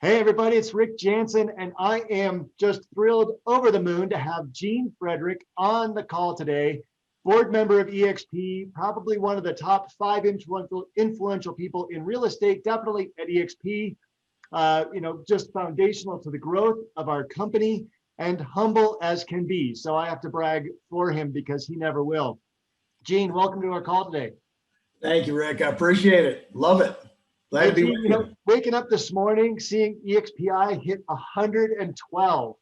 Hey everybody, it's Rick Janson, and I am just thrilled over the moon to have Gene Frederick on the call today, board member of EXP, probably one of the top 5 influential people in real estate, definitely at EXP, just foundational to the growth of our company and humble as can be. So I have to brag for him because he never will. Gene, welcome to our call today. Thank you, Rick. I appreciate it. Love it. Glad to be with you. Waking up this morning, seeing EXPI hit 112.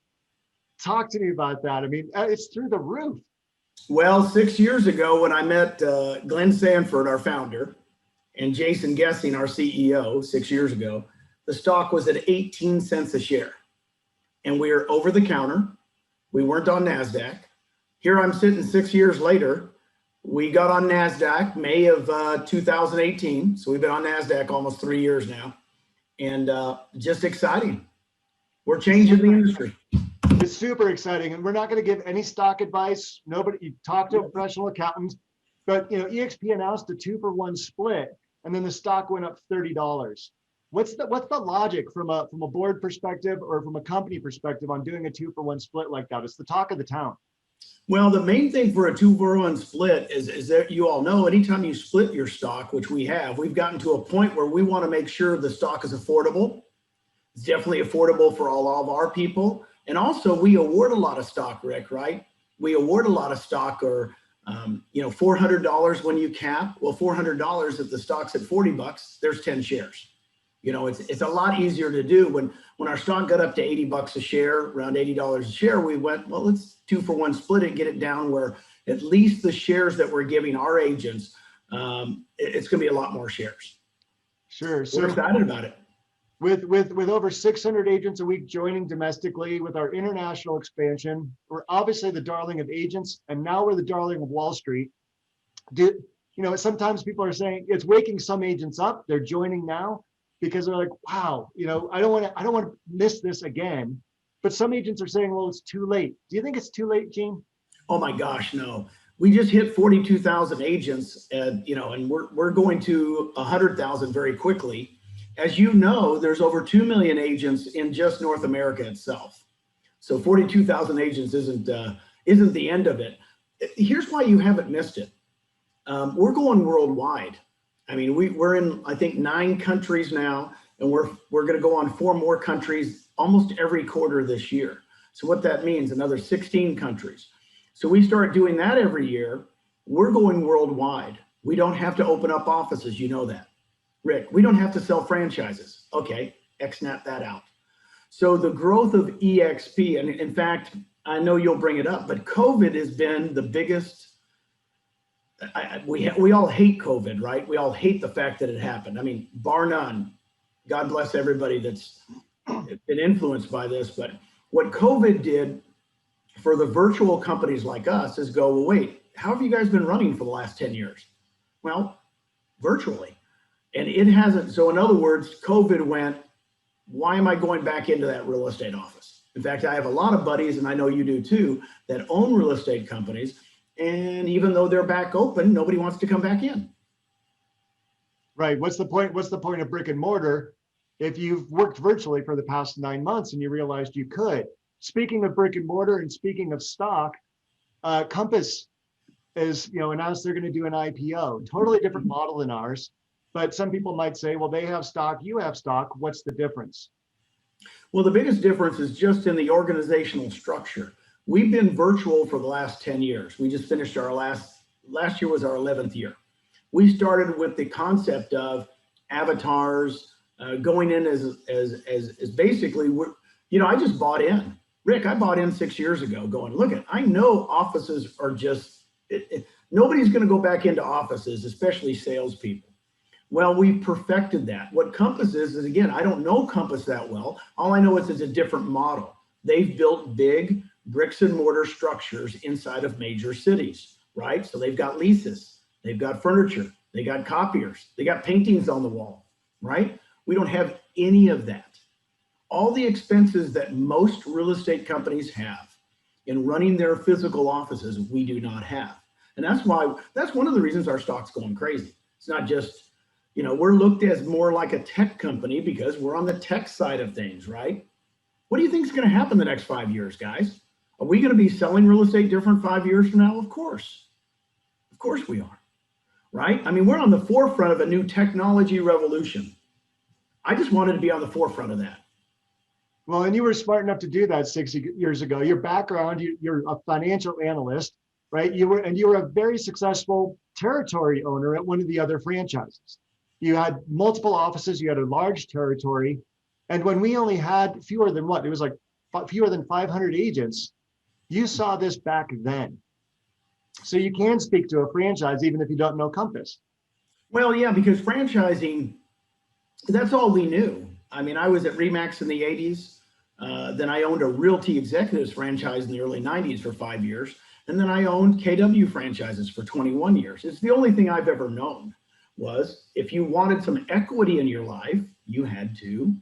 Talk to me about that. I mean, it's through the roof. Well, 6 years ago when I met Glenn Sanford, our founder, and Jason Gessing, our CEO, 6 years ago, the stock was at 18 cents a share. And we were over the counter. We weren't on NASDAQ. Here I'm sitting 6 years later. We got on NASDAQ May of 2018. So we've been on NASDAQ almost 3 years now. And just exciting. We're changing the industry. It's super exciting. And we're not going to give any stock advice. Nobody, you talk to a professional accountant. But EXP announced a 2-for-1 split, and then the stock went up $30. What's the logic from a board perspective or from a company perspective on doing a 2-for-1 split like that? It's the talk of the town. Well, the main thing for a 2-for-1 split is that you all know anytime you split your stock, which we have, we've gotten to a point where we want to make sure the stock is affordable. It's definitely affordable for all of our people. And also we award a lot of stock, Rick, right? We award a lot of stock or, $400 when you cap. Well, $400 if the stock's at 40 bucks, there's 10 shares. It's a lot easier to do. When our stock got up to 80 bucks a share, around $80 a share, we went, well, let's 2-for-1 split it, get it down where at least the shares that we're giving our agents, it's going to be a lot more shares. Sure. So we're excited about it. With over 600 agents a week joining domestically, with our international expansion, we're obviously the darling of agents, and now we're the darling of Wall Street. Sometimes people are saying it's waking some agents up. They're joining now because they're like, wow, I don't want to miss this again. But some agents are saying, well, it's too late. Do you think it's too late, Gene? Oh my gosh, no. We just hit 42,000 agents, and we're going to 100,000 very quickly. As you know, there's over 2 million agents in just North America itself. So 42,000 agents isn't the end of it. Here's why you haven't missed it. We're going worldwide. I mean, we're in, I think, 9 countries now, and we're going to go on 4 more countries almost every quarter this year. So what that means, another 16 countries. So we start doing that every year. We're going worldwide. We don't have to open up offices. You know that. Rick, we don't have to sell franchises. Okay, X-snap that out. So the growth of EXP, and in fact, I know you'll bring it up, but COVID has been the biggest. We all hate COVID, right? We all hate the fact that it happened. I mean, bar none. God bless everybody that's been influenced by this. But what COVID did for the virtual companies like us is go, well, wait, how have you guys been running for the last 10 years? Well, virtually. And it hasn't. So in other words, COVID went, why am I going back into that real estate office? In fact, I have a lot of buddies, and I know you do too, that own real estate companies. And even though they're back open, nobody wants to come back in. Right. What's the point? What's the point of brick and mortar if you've worked virtually for the past 9 months and you realized you could? Speaking of brick and mortar and speaking of stock, Compass is, announced they're going to do an IPO. Totally different model than ours. But some people might say, well, they have stock, you have stock. What's the difference? Well, the biggest difference is just in the organizational structure. We've been virtual for the last 10 years. We just finished our last year was our 11th year. We started with the concept of avatars, going in as basically, I just bought in. Rick, I bought in 6 years ago going, look, I know offices are just, nobody's going to go back into offices, especially salespeople. Well, we perfected that. What Compass is again, I don't know Compass that well. All I know is it's a different model. They've built big bricks and mortar structures inside of major cities, right? So they've got leases, they've got furniture, they got copiers, they got paintings on the wall, right? We don't have any of that. All the expenses that most real estate companies have in running their physical offices, we do not have. And that's one of the reasons our stock's going crazy. It's not just, we're looked as more like a tech company because we're on the tech side of things, right? What do you think is going to happen the next 5 years, guys? Are we going to be selling real estate different 5 years from now? Of course. Of course we are, right? I mean, we're on the forefront of a new technology revolution. I just wanted to be on the forefront of that. Well, and you were smart enough to do that 60 years ago. Your background, you're a financial analyst, right? You were a very successful territory owner at one of the other franchises. You had multiple offices, you had a large territory. And when we only had fewer than what? It was like fewer than 500 agents. You saw this back then. So you can speak to a franchise even if you don't know Compass. Well, yeah, because franchising, that's all we knew. I mean, I was at Remax in the 80s. Then I owned a Realty Executives franchise in the early 90s for 5 years. And then I owned KW franchises for 21 years. It's the only thing I've ever known was if you wanted some equity in your life, you had to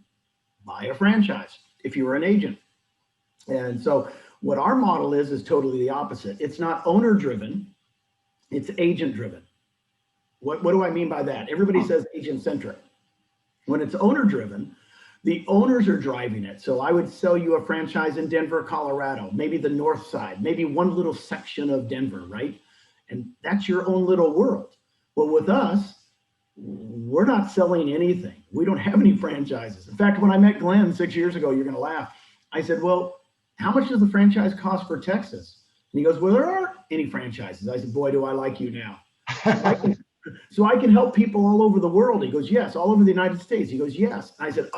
buy a franchise if you were an agent. And so what our model is totally the opposite. It's not owner driven, it's agent driven. What do I mean by that? Everybody says agent centric. When it's owner driven, the owners are driving it. So I would sell you a franchise in Denver, Colorado, maybe the north side, maybe one little section of Denver, right? And that's your own little world. Well, with us, we're not selling anything. We don't have any franchises. In fact, when I met Glenn 6 years ago, you're going to laugh. I said, well, how much does the franchise cost for Texas? And he goes, well, there aren't any franchises. I said, boy, do I like you now. So I can help people all over the world. He goes, yes, all over the United States. He goes, yes. I said,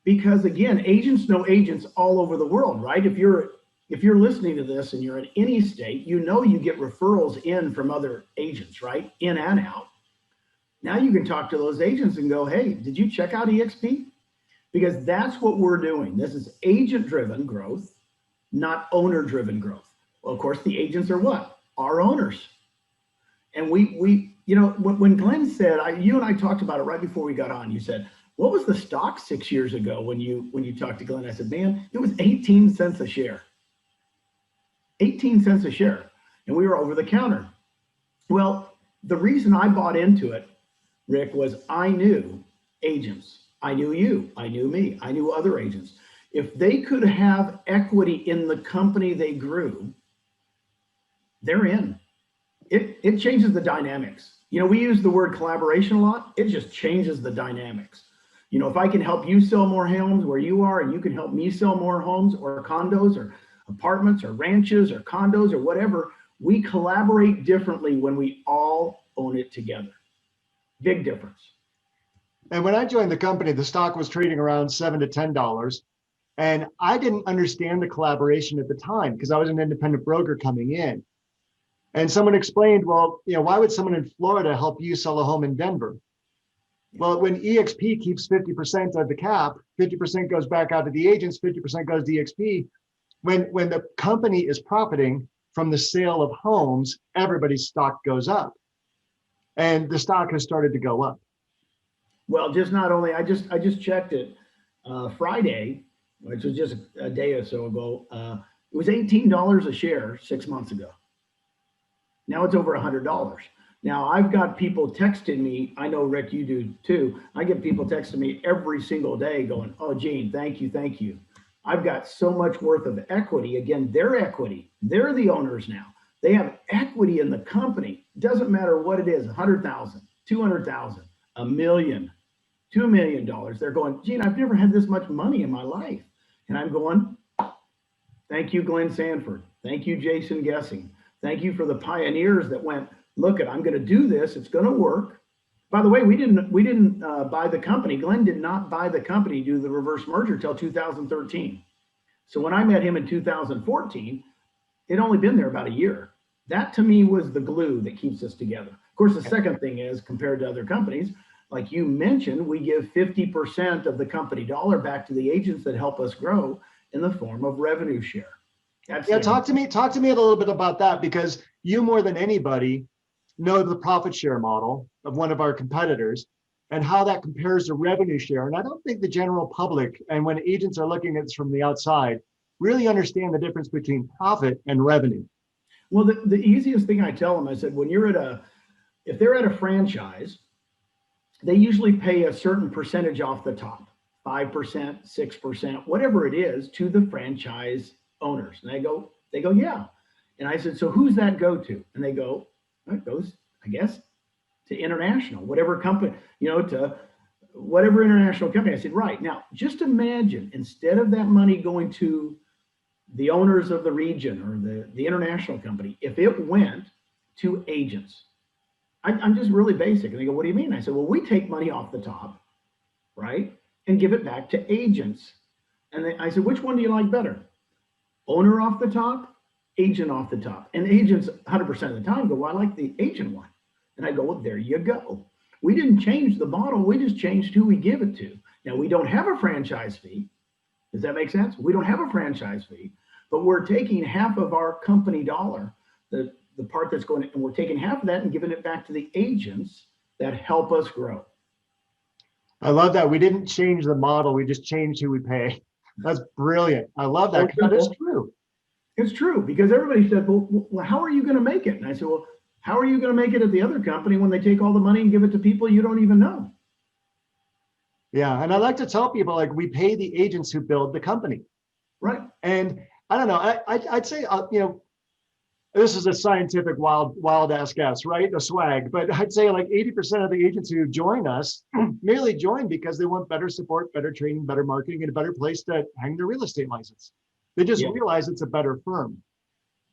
because again, agents know agents all over the world, right? If you're listening to this and you're in any state, you get referrals in from other agents, right? In and out. Now you can talk to those agents and go, hey, did you check out EXP? Because that's what we're doing. This is agent-driven growth, not owner-driven growth. Well, of course, the agents are what? Our owners. And when Glenn said, you and I talked about it right before we got on, you said, what was the stock 6 years ago when you talked to Glenn? I said, man, it was 18 cents a share. 18 cents a share. And we were over the counter. Well, the reason I bought into it, Rick, was I knew agents. I knew you. I knew me. I knew other agents. If they could have equity in the company they grew, they're in. It changes the dynamics. We use the word collaboration a lot. It just changes the dynamics. If I can help you sell more homes where you are, and you can help me sell more homes or condos or apartments or ranches or condos or whatever, we collaborate differently when we all own it together. Big difference. And when I joined the company, the stock was trading around $7 to $10. And I didn't understand the collaboration at the time because I was an independent broker coming in. And someone explained, well, why would someone in Florida help you sell a home in Denver? Well, when EXP keeps 50% of the cap, 50% goes back out to the agents, 50% goes to EXP. When the company is profiting from the sale of homes, everybody's stock goes up. And the stock has started to go up. Well, just not only, I just checked it Friday, which was just a day or so ago. It was $18 a share 6 months ago. Now it's over $100. Now I've got people texting me. I know, Rick, you do too. I get people texting me every single day going, oh, Gene, thank you, thank you. I've got so much worth of equity. Again, their equity. They're the owners now. They have equity in the company. Doesn't matter what it is, 100,000, 200,000, $1 million, $2 million. They're going, Gene, I've never had this much money in my life. And I'm going, thank you, Glenn Sanford. Thank you, Jason Gessing. Thank you for the pioneers that went, look, I'm going to do this. It's going to work. By the way, we didn't buy the company. Glenn did not buy the company due to the reverse merger till 2013. So when I met him in 2014, it'd only been there about a year. That to me was the glue that keeps us together. Of course, the second thing is compared to other companies, like you mentioned, we give 50% of the company dollar back to the agents that help us grow in the form of revenue share. Talk to me a little bit about that, because you more than anybody know the profit share model of one of our competitors and how that compares to revenue share. And I don't think the general public, and when agents are looking at this from the outside, really understand the difference between profit and revenue. Well, the easiest thing I tell them, I said, when you're if they're at a franchise they usually pay a certain percentage off the top, 5%, 6%, whatever it is, to the franchise owners. And they go, yeah. And I said, so who's that go to? And they go, well, it goes, I guess, to international, whatever company, to whatever international company. I said, right. Now, just imagine, instead of that money going to the owners of the region or the international company, if it went to agents. I'm just really basic. And they go, what do you mean? I said, well, we take money off the top, right? And give it back to agents. And I said, which one do you like better? Owner off the top, agent off the top. And agents 100% of the time go, well, I like the agent one. And I go, well, there you go. We didn't change the model. We just changed who we give it to. Now, we don't have a franchise fee. Does that make sense? We don't have a franchise fee, but we're taking half of our company dollar, the part that's going, and we're taking half of that and giving it back to the agents that help us grow. I love that. We didn't change the model. We just changed who we pay. That's brilliant. I love that. That is true. It's true, because everybody said, well, how are you going to make it? And I said, well, how are you going to make it at the other company when they take all the money and give it to people you don't even know? Yeah. And I like to tell people, like, we pay the agents who build the company. Right. And I don't know, I'd say, this is a scientific wild ass guess, right? A swag, but I'd say like 80% of the agents who join us merely join because they want better support, better training, better marketing, and a better place to hang their real estate license. They just realize it's a better firm.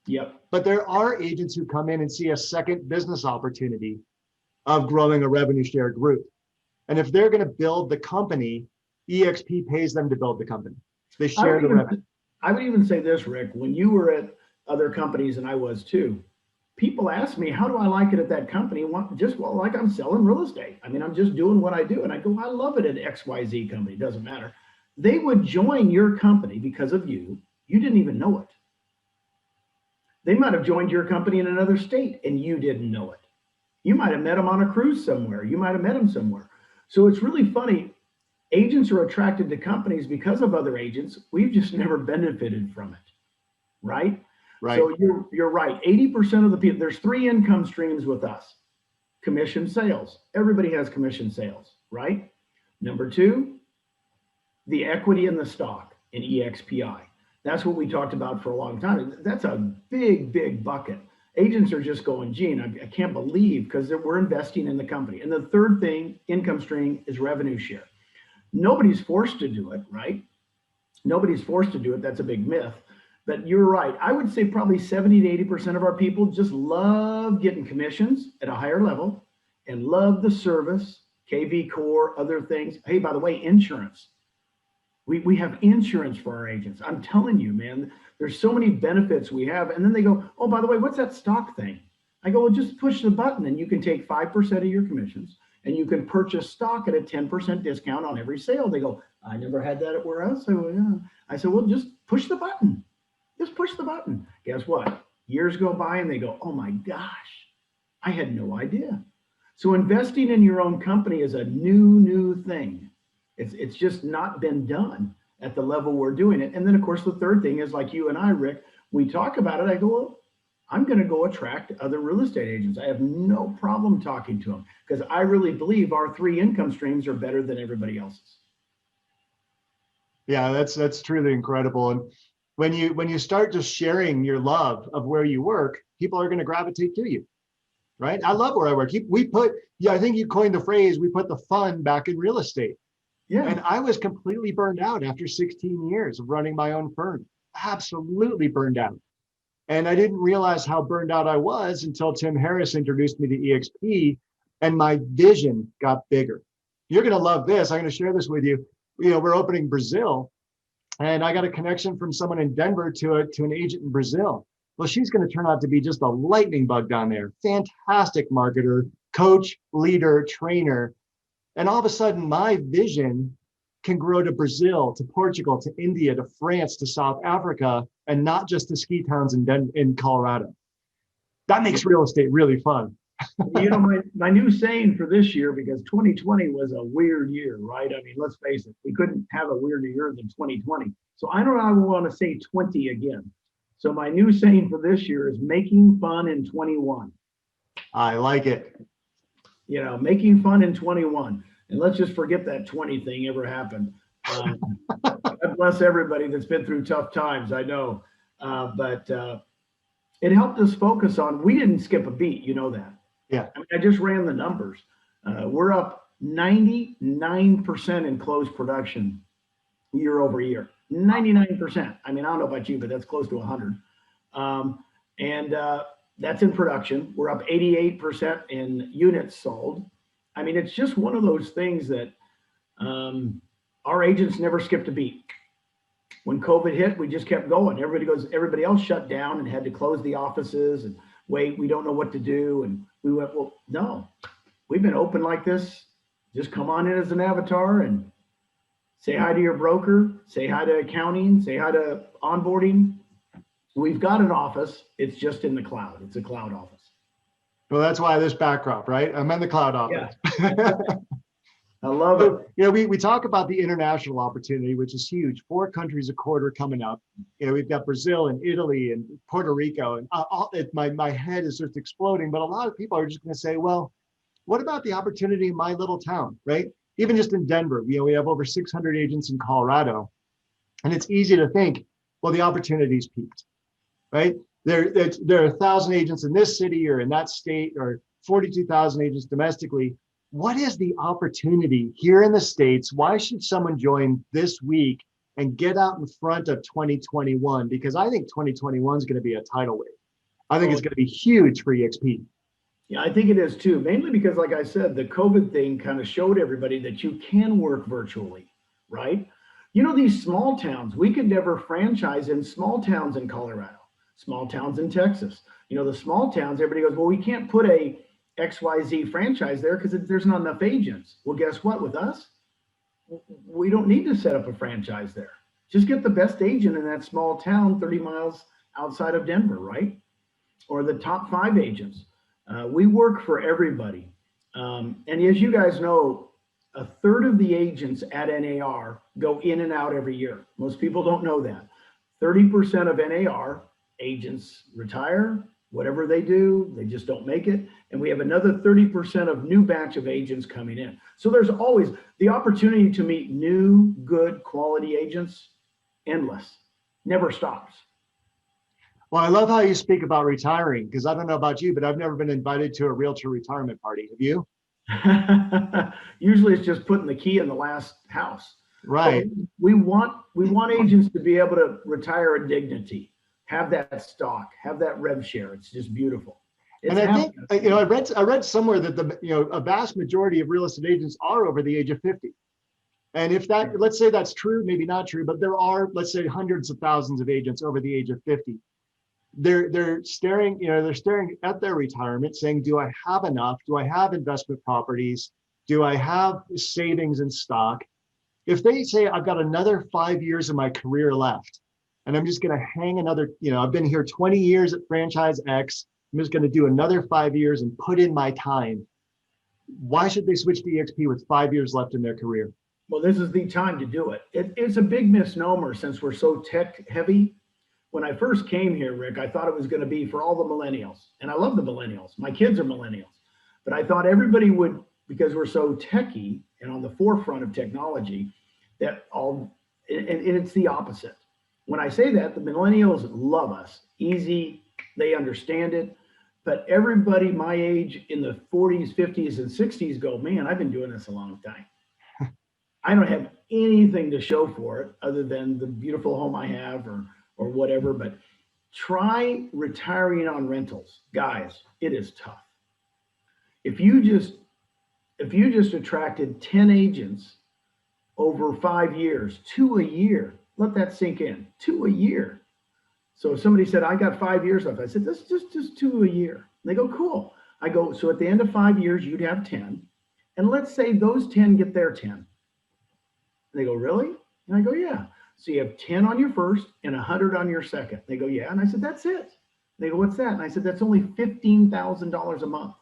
Yep. But there are agents who come in and see a second business opportunity of growing a revenue share group. And if they're going to build the company, EXP pays them to build the company. They share the revenue. I would even say this, Rick, when you were at other companies, and I was too, people ask me, how do I like it at that company? Like I'm selling real estate. I mean, I'm just doing what I do. And I go, I love it at XYZ company. It doesn't matter. They would join your company because of you. You didn't even know it. They might have joined your company in another state and you didn't know it. You might have met them on a cruise somewhere. You might have met them somewhere. So it's really funny. Agents are attracted to companies because of other agents. We've just never benefited from it, right? Right. So you're right. 80% of the people, there's 3 income streams with us. Commission sales. Everybody has commission sales, right? Number 2, the equity in the stock in EXPI. That's what we talked about for a long time. That's a big, big bucket. Agents are just going, Gene, I can't believe, because we're investing in the company. And the third thing, income stream, is revenue share. Nobody's forced to do it, right? Nobody's forced to do it. That's a big myth. But you're right. I would say probably 70 to 80% of our people just love getting commissions at a higher level and love the service, KV Core, other things. Hey, by the way, insurance. We have insurance for our agents. I'm telling you, man, there's so many benefits we have. And then they go, oh, by the way, what's that stock thing? I go, well, just push the button and you can take 5% of your commissions and you can purchase stock at a 10% discount on every sale. They go, I never had that at where else. I said, well, just push the button. Just push the button. Guess what? Years go by and they go, oh my gosh, I had no idea. So investing in your own company is a new thing. It's just not been done at the level we're doing it. And then of course, the third thing is, like you and I, Rick, we talk about it. I go, well, I'm going to go attract other real estate agents. I have no problem talking to them because I really believe our 3 income streams are better than everybody else's. Yeah, that's truly incredible. And when you start just sharing your love of where you work, people are going to gravitate to you, right? I love where I work. I think you coined the phrase, we put the fun back in real estate. Yeah. And I was completely burned out after 16 years of running my own firm, absolutely burned out. And I didn't realize how burned out I was until Tim Harris introduced me to EXP and my vision got bigger. You're going to love this. I'm going to share this with you. We're opening Brazil. And I got a connection from someone in Denver to an agent in Brazil. Well, she's going to turn out to be just a lightning bug down there. Fantastic marketer, coach, leader, trainer. And all of a sudden, my vision can grow to Brazil, to Portugal, to India, to France, to South Africa, and not just to ski towns in Colorado. That makes real estate really fun. My new saying for this year, because 2020 was a weird year, right? I mean, let's face it, we couldn't have a weirder year than 2020. So I don't know, I want to say 20 again. So my new saying for this year is making fun in 21. I like it. making fun in 21. And let's just forget that 20 thing ever happened. God bless everybody that's been through tough times, I know. But it helped us focus on, we didn't skip a beat, you know that. Yeah. I mean, I just ran the numbers. We're up 99% in closed production year over year. 99%. I mean, I don't know about you, but that's close to 100. And that's in production. We're up 88% in units sold. I mean, it's just one of those things that our agents never skipped a beat. When COVID hit, we just kept going. Everybody else shut down and had to close the offices and wait, we don't know what to do. And we went, well, no, we've been open like this. Just come on in as an avatar and say hi to your broker, say hi to accounting, say hi to onboarding. We've got an office. It's just in the cloud. It's a cloud office. Well, that's why this backdrop, right? I'm in the cloud office. Yeah. I love it. We talk about the international opportunity, which is huge. 4 countries a quarter coming up. We've got Brazil and Italy and Puerto Rico, and my head is just exploding. But a lot of people are just going to say, well, what about the opportunity in my little town, right? Even just in Denver, we have over 600 agents in Colorado, and it's easy to think, well, the opportunity's peaked, right? There are 1,000 agents in this city or in that state, or 42,000 agents domestically. What is the opportunity here in the States? Why should someone join this week and get out in front of 2021? Because I think 2021 is going to be a tidal wave. I think it's going to be huge for EXP. Yeah, I think it is too, mainly because, like I said, the COVID thing kind of showed everybody that you can work virtually, right? These small towns, we could never franchise in small towns in Colorado, small towns in Texas. The small towns, everybody goes, well, we can't put a XYZ franchise there because there's not enough agents. Well, guess what? With us, we don't need to set up a franchise there. Just get the best agent in that small town 30 miles outside of Denver, right? Or the top 5 agents. We work for everybody. And as you guys know, 1/3 of the agents at NAR go in and out every year. Most people don't know that. 30% of NAR agents retire. Whatever they do, they just don't make it. And we have another 30% of new batch of agents coming in. So there's always the opportunity to meet new, good quality agents, endless, never stops. Well, I love how you speak about retiring, because I don't know about you, but I've never been invited to a realtor retirement party. Have you? Usually it's just putting the key in the last house. Right. But we want agents to be able to retire in dignity. Have that stock, have that rev share. It's just beautiful. And I think, I read somewhere that a vast majority of real estate agents are over the age of 50. And if that, let's say that's true, maybe not true, but there are, let's say, hundreds of thousands of agents over the age of 50. They're staring at their retirement saying, do I have enough? Do I have investment properties? Do I have savings in stock? If they say, I've got another 5 years of my career left, and I'm just going to hang another, I've been here 20 years at franchise X. I'm just going to do another 5 years and put in my time. Why should they switch to EXP with 5 years left in their career? Well, this is the time to do it. It's a big misnomer since we're so tech heavy. When I first came here, Rick, I thought it was going to be for all the millennials. And I love the millennials. My kids are millennials. But I thought everybody would, because we're so techy and on the forefront of technology, and it's the opposite. When I say that, the millennials love us. Easy, they understand it. But everybody my age in the 40s, 50s, and 60s go, man, I've been doing this a long time. I don't have anything to show for it other than the beautiful home I have or whatever. But try retiring on rentals. Guys, it is tough. If you just attracted 10 agents over 5 years, 2 a year, let that sink in, 2 a year. So if somebody said, I got 5 years left, I said, that's just 2 a year. And they go, cool. I go, so at the end of 5 years, you'd have 10. And let's say those 10 get their 10. And they go, really? And I go, yeah. So you have 10 on your first and 100 on your second. They go, yeah. And I said, that's it. They go, what's that? And I said, that's only $15,000 a month,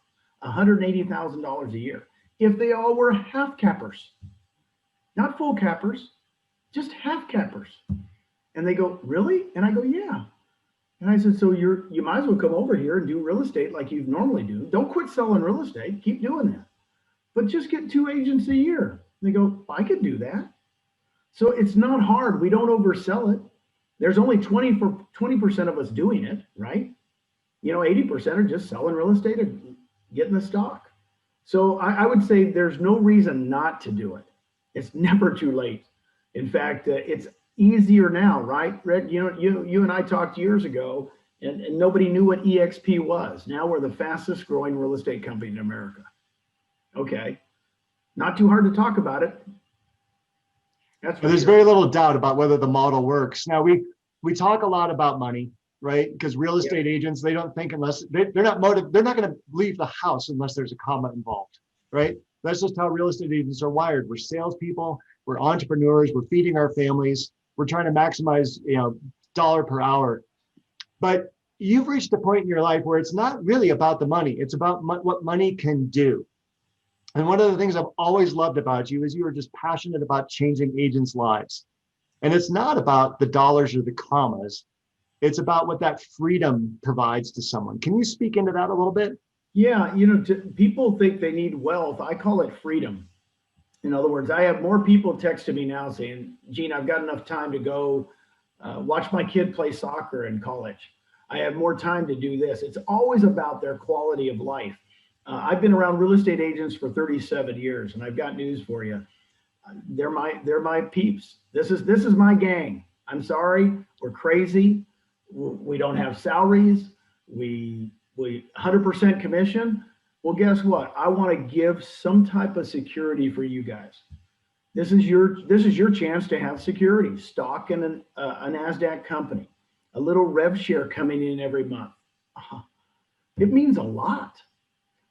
$180,000 a year. If they all were half cappers, not full cappers, just half cappers. And they go, really? And I go, yeah. And I said, so you might as well come over here and do real estate like you normally do. Don't quit selling real estate. Keep doing that. but just get 2 agents a year. They go, I could do that. So it's not hard. We don't oversell it. There's only 20% of us doing it, right? 80% are just selling real estate and getting the stock. So I would say there's no reason not to do it. It's never too late. In fact, it's easier now, right, Rick? You and I talked years ago, and nobody knew what EXP was. Now we're the fastest growing real estate company in America. Okay, not too hard to talk about it. There's very little doubt about whether the model works. Now we talk a lot about money, right? Because real estate agents, they don't think unless they're not going to leave the house unless there's a comma involved, right? That's just how real estate agents are wired. We're salespeople, we're entrepreneurs, we're feeding our families, we're trying to maximize, dollar per hour. But you've reached a point in your life where it's not really about the money. It's about what money can do. And one of the things I've always loved about you is you are just passionate about changing agents' lives. And it's not about the dollars or the commas. It's about what that freedom provides to someone. Can you speak into that a little bit? Yeah, people think they need wealth. I call it freedom. In other words, I have more people texting me now saying, Gene, I've got enough time to go watch my kid play soccer in college. I have more time to do this. It's always about their quality of life. I've been around real estate agents for 37 years, and I've got news for you. They're my peeps. This is my gang. I'm sorry, we're crazy. We don't have salaries. We 100% commission. Well, guess what? I want to give some type of security for you guys. This is your chance to have security, stock in a NASDAQ company, a little rev share coming in every month. It means a lot.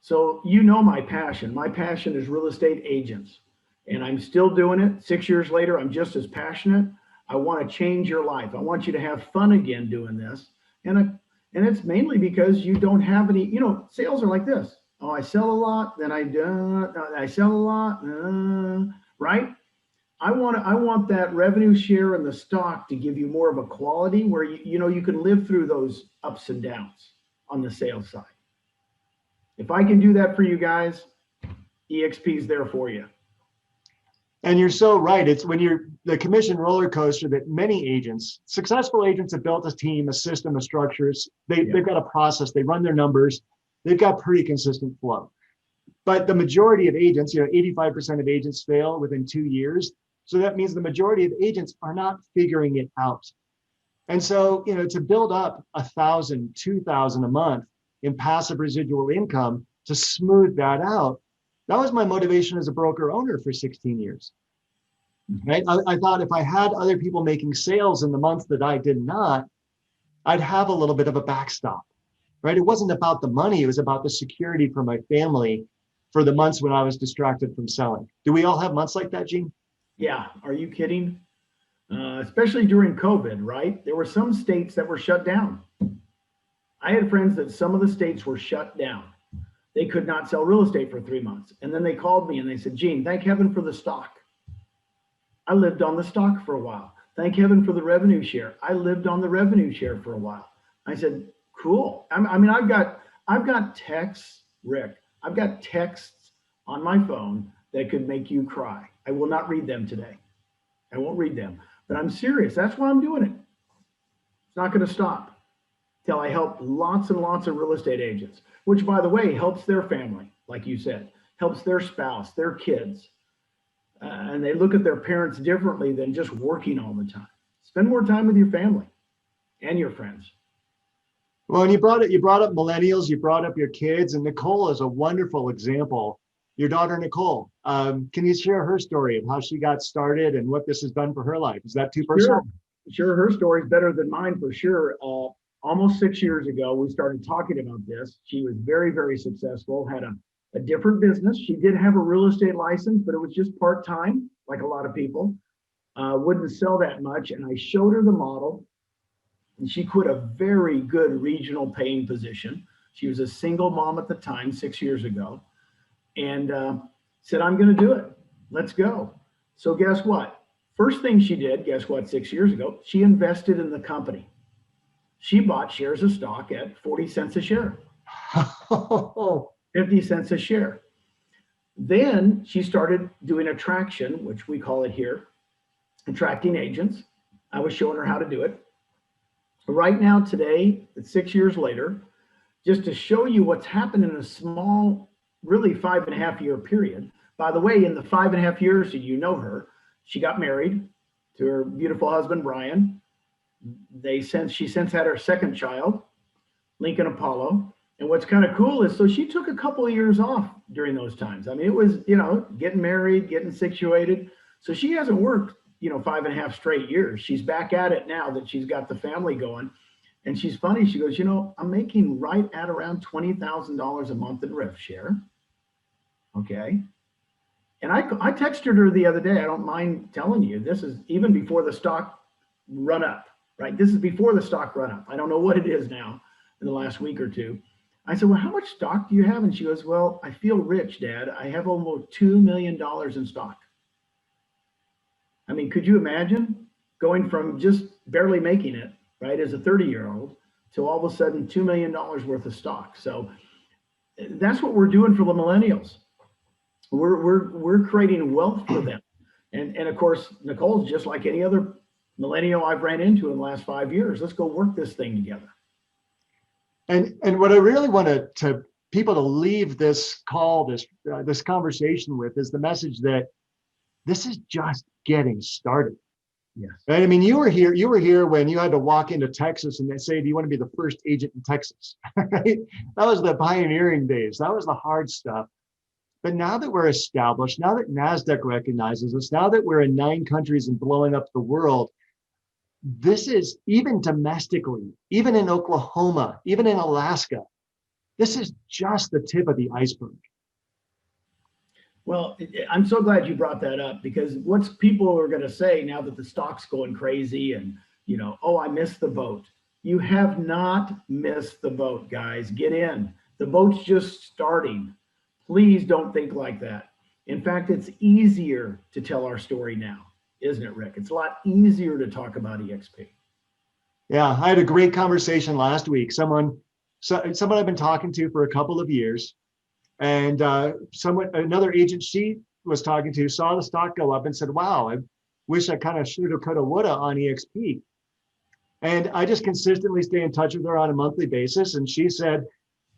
So my passion. My passion is real estate agents, and I'm still doing it. 6 years later, I'm just as passionate. I want to change your life. I want you to have fun again doing this. And it's mainly because you don't have any, sales are like this. Oh, I sell a lot, then I sell a lot, right? I want that revenue share and the stock to give you more of a quality where you can live through those ups and downs on the sales side. If I can do that for you guys, EXP is there for you. And you're so right. It's when you're the commission roller coaster that many agents, successful agents have built a team, a system, a structures. They've got a process. They run their numbers. They've got pretty consistent flow. But the majority of agents, 85% of agents fail within 2 years. So that means the majority of agents are not figuring it out. And so, to build up 1,000, 2,000 a month in passive residual income to smooth that out, that was my motivation as a broker owner for 16 years. Right? I thought if I had other people making sales in the months that I did not, I'd have a little bit of a backstop. Right? It wasn't about the money, it was about the security for my family for the months when I was distracted from selling. Do we all have months like that, Gene? Yeah. Are you kidding? Especially during COVID, right? There were some states that were shut down. I had friends that some of the states were shut down. They could not sell real estate for 3 months. And then they called me and they said, Gene, thank heaven for the stock. I lived on the stock for a while. Thank heaven for the revenue share. I lived on the revenue share for a while. I said, cool. I've got texts, Rick. I've got texts on my phone that could make you cry. I will not read them today. I won't read them, but I'm serious. That's why I'm doing it. It's not going to stop till I help lots and lots of real estate agents, which, by the way, helps their family, like you said, helps their spouse, their kids. And they look at their parents differently than just working all the time. Spend more time with your family and your friends. Well, and you brought up millennials, you brought up your kids, and Nicole is a wonderful example. Your daughter, Nicole, can you share her story of how she got started and what this has done for her life? Is that too personal? Sure. Her story is better than mine for sure. Almost 6 years ago, we started talking about this. She was very, very successful, had a different business. She did have a real estate license, but it was just part-time, like a lot of people. Wouldn't sell that much. And I showed her the model, and she quit a very good regional paying position. She was a single mom at the time, 6 years ago, and said, I'm going to do it. Let's go. So guess what? First thing she did, guess what, 6 years ago, she invested in the company. She bought shares of stock at 40 cents a share, 50 cents a share. Then she started doing attraction, which we call it here, attracting agents. I was showing her how to do it. Right now, today, it's 6 years later, just to show you what's happened in a small, really 5.5 year period. By the way, in the 5.5 years, you know her, she got married to her beautiful husband, Brian. She since had her second child, Lincoln Apollo. And what's kind of cool is, so she took a couple of years off during those times. I mean, it was, getting married, getting situated. So she hasn't worked, 5.5 straight years. She's back at it now that she's got the family going. And she's funny. She goes, I'm making right at around $20,000 a month in rev share. Okay. And I texted her the other day. I don't mind telling you, this is even before the stock run up, right? This is before the stock run up. I don't know what it is now in the last week or two. I said, well, how much stock do you have? And she goes, well, I feel rich, Dad. I have almost $2 million in stock. I mean, could you imagine going from just barely making it, right, as a 30-year-old to all of a sudden $2 million worth of stock? So that's what we're doing for the millennials. We're creating wealth for them. And of course, Nicole's just like any other millennial I've ran into in the last 5 years. Let's go work this thing together. And what I really want to people to leave this call, this conversation with, is the message that this is just getting started. Yes. Right? I mean, you were here when you had to walk into Texas and they say, do you want to be the first agent in Texas? Right? That was the pioneering days. That was the hard stuff. But now that we're established, now that NASDAQ recognizes us, now that we're in 9 countries and blowing up the world, this is, even domestically, even in Oklahoma, even in Alaska, this is just the tip of the iceberg. Well, I'm so glad you brought that up, because what's people are going to say now that the stock's going crazy and, oh, I missed the boat. You have not missed the boat, guys. Get in. The boat's just starting. Please don't think like that. In fact, it's easier to tell our story now, isn't it, Rick? It's a lot easier to talk about EXP. Yeah, I had a great conversation last week. Someone I've been talking to for a couple of years, and another agent she was talking to saw the stock go up and said, wow, I wish I kind of shoulda, coulda, woulda on EXP. And I just consistently stay in touch with her on a monthly basis. And she said,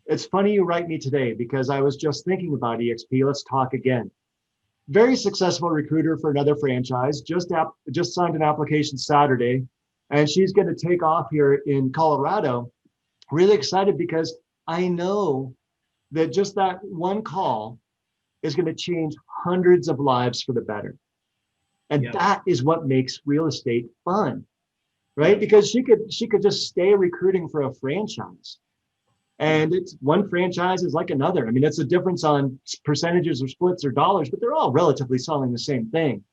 it's funny you write me today because I was just thinking about EXP. Let's talk again. Very successful recruiter for another franchise, just signed an application Saturday, and she's going to take off here in Colorado. Really excited because I know that just that one call is going to change hundreds of lives for the better. And Yep. That is what makes real estate fun, right? Yep. Because she could just stay recruiting for a franchise. And it's one franchise is like another. I mean, it's a difference on percentages or splits or dollars, but they're all relatively selling the same thing.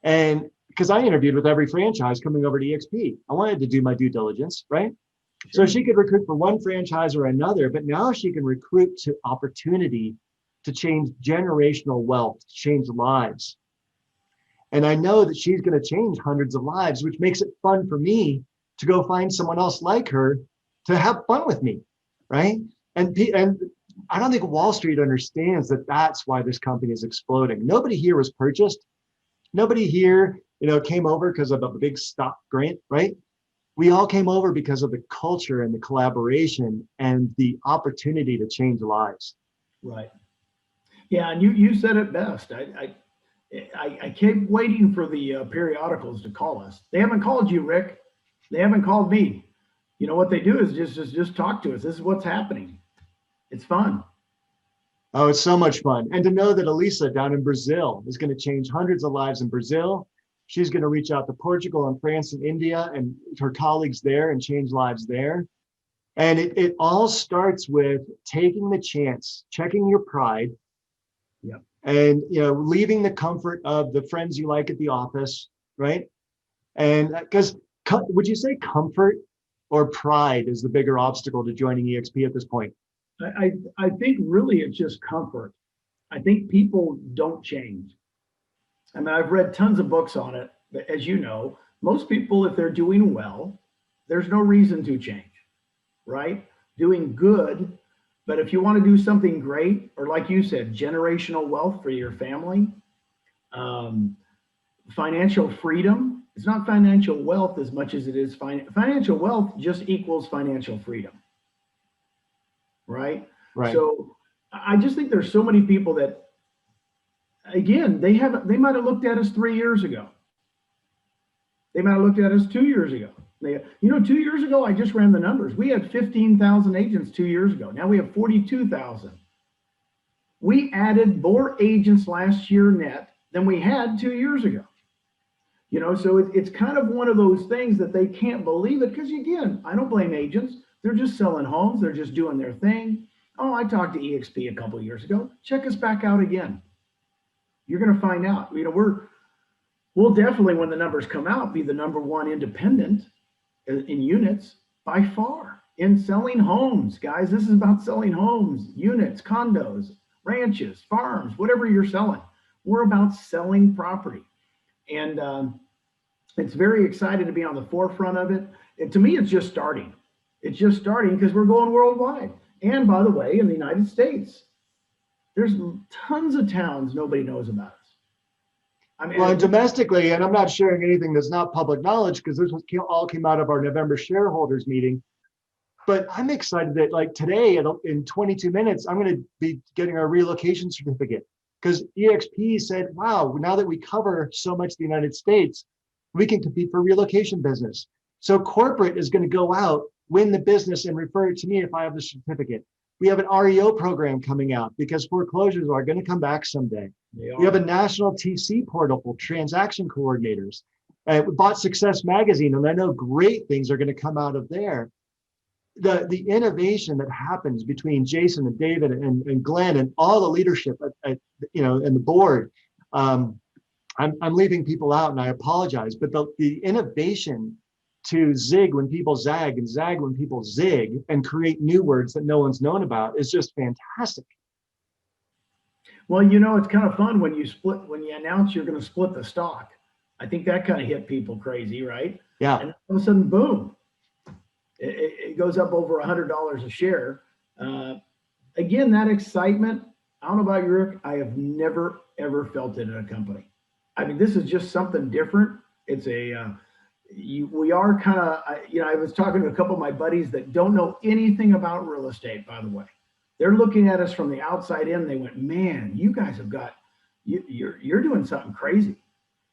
And because I interviewed with every franchise coming over to EXP, I wanted to do my due diligence, right? Sure. So she could recruit for one franchise or another, but now she can recruit to opportunity to change generational wealth, to change lives. And I know that she's going to change hundreds of lives, which makes it fun for me to go find someone else like her to have fun with me. Right. And I don't think Wall Street understands that that's why this company is exploding. Nobody here was purchased. Nobody here, came over because of a big stock grant, right? We all came over because of the culture and the collaboration and the opportunity to change lives. Right. Yeah. And you said it best. I kept waiting for the periodicals to call us. They haven't called you, Rick. They haven't called me. What they do is just talk to us. This is what's happening. It's fun. Oh, it's so much fun. And to know that Elisa down in Brazil is going to change hundreds of lives in Brazil. She's going to reach out to Portugal and France and India and her colleagues there and change lives there. And it all starts with taking the chance, checking your pride. Yep. And, leaving the comfort of the friends you like at the office, right? And because would you say comfort or pride is the bigger obstacle to joining EXP at this point? I think really it's just comfort. I think people don't change. I mean, I've read tons of books on it, but as you know, most people, if they're doing well, there's no reason to change, right? Doing good, But if you want to do something great, or like you said, generational wealth for your family, um, financial freedom, it's not financial wealth as much as it is financial wealth just equals financial freedom, right? Right. So I just think there's so many people that, again, they might have looked at us 3 years ago. They might have looked at us 2 years ago. 2 years ago, I just ran the numbers. We had 15,000 agents 2 years ago. Now we have 42,000. We added more agents last year net than we had 2 years ago. So it's kind of one of those things that they can't believe it, because again, I don't blame agents. They're just selling homes. They're just doing their thing. Oh, I talked to EXP a couple of years ago. Check us back out again. You're going to find out. We'll definitely, when the numbers come out, be the number one independent in units by far in selling homes. Guys, this is about selling homes, units, condos, ranches, farms, whatever you're selling. We're about selling property. And it's very exciting to be on the forefront of it. And to me, it's just starting. It's just starting because we're going worldwide. And by the way, in the United States, there's tons of towns nobody knows about us. I mean, well, domestically, and I'm not sharing anything that's not public knowledge because this all came out of our November shareholders meeting. But I'm excited that like today in 22 minutes, I'm going to be getting our relocation certificate, because EXP said, wow, now that we cover so much of the United States, we can compete for relocation business. So corporate is going to go out, win the business, and refer it to me if I have the certificate. We have an REO program coming out because foreclosures are going to come back someday. We have a national TC portal for transaction coordinators. We bought Success Magazine, and I know great things are going to come out of there. The innovation that happens between Jason and David and Glenn and all the leadership and the board. I'm leaving people out, and I apologize, but the innovation to zig when people zag and zag when people zig and create new words that no one's known about is just fantastic. Well, it's kind of fun when you announce you're going to split the stock. I think that kind of hit people crazy, right? Yeah. And all of a sudden, boom, it goes up over $100 a share. Again, that excitement, I don't know about you, Rick, I have never, ever felt it in a company. I mean, this is just something different. It's we are kind of, I was talking to a couple of my buddies that don't know anything about real estate, by the way. They're looking at us from the outside in. They went, man, you guys have got, you're doing something crazy.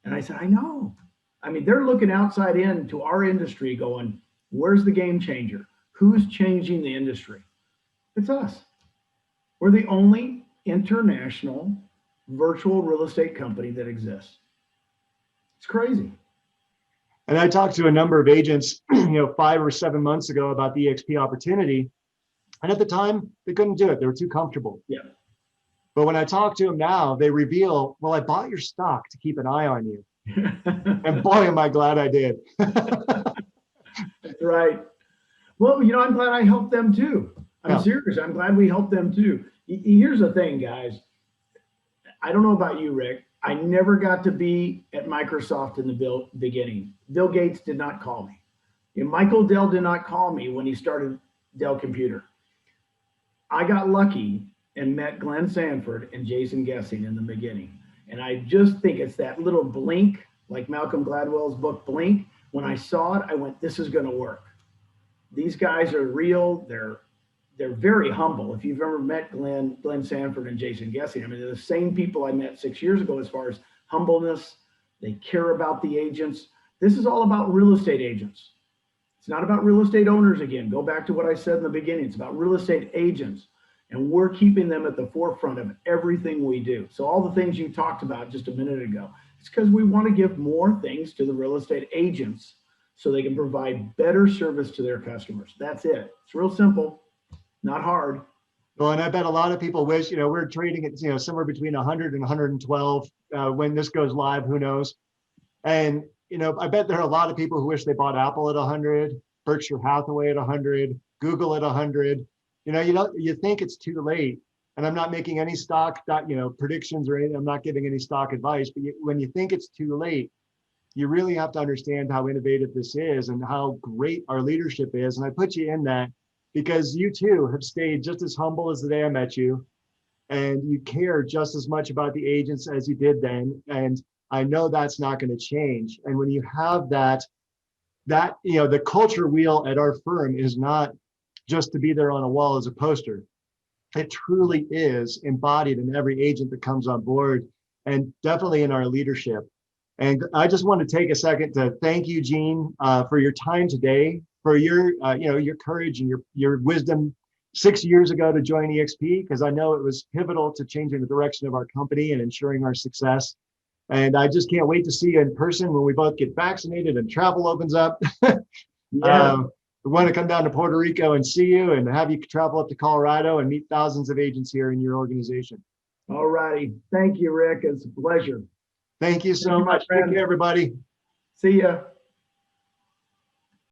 And I said, I know. I mean, they're looking outside in to our industry going, where's the game changer? Who's changing the industry? It's us. We're the only international virtual real estate company that exists. It's crazy. And I talked to a number of agents, 5 or 7 months ago about the EXP opportunity. And at the time, they couldn't do it. They were too comfortable. Yeah. But when I talk to them now, they reveal, well, I bought your stock to keep an eye on you. And boy, am I glad I did. That's right. Well, I'm glad I helped them too. I'm serious. I'm glad we helped them too. Here's the thing, guys. I don't know about you, Rick. I never got to be at Microsoft in the beginning. Bill Gates did not call me. Michael Dell did not call me when he started Dell Computer. I got lucky and met Glenn Sanford and Jason Gessing in the beginning. And I just think it's that little blink, like Malcolm Gladwell's book, Blink. When I saw it, I went, this is going to work. These guys are real. They're very humble. If you've ever met Glenn Sanford and Jason Gessing, I mean, they're the same people I met 6 years ago as far as humbleness. They care about the agents. This is all about real estate agents. It's not about real estate owners again. Go back to what I said in the beginning. It's about real estate agents. And we're keeping them at the forefront of everything we do. So all the things you talked about just a minute ago, it's because we want to give more things to the real estate agents so they can provide better service to their customers. That's it. It's real simple, not hard. Well, and I bet a lot of people wish, we're trading at, somewhere between 100 and 112 when this goes live, who knows? And, I bet there are a lot of people who wish they bought Apple at 100, Berkshire Hathaway at 100, Google at 100. You think it's too late. And I'm not making any stock, predictions or anything. I'm not giving any stock advice, but when you think it's too late, you really have to understand how innovative this is and how great our leadership is. And I put you in that because you too have stayed just as humble as the day I met you, and you care just as much about the agents as you did then. And I know that's not going to change. And when you have that, the culture wheel at our firm is not just to be there on a wall as a poster. It truly is embodied in every agent that comes on board, and definitely in our leadership. And I just want to take a second to thank you, Gene, for your time today, for your courage and your wisdom 6 years ago to join EXP, because I know it was pivotal to changing the direction of our company and ensuring our success. And I just can't wait to see you in person when we both get vaccinated and travel opens up. Yeah. We want to come down to Puerto Rico and see you, and have you travel up to Colorado and meet thousands of agents here in your organization. All righty. Thank you, Rick. It's a pleasure. Thank you so much. Take care, everybody. See ya.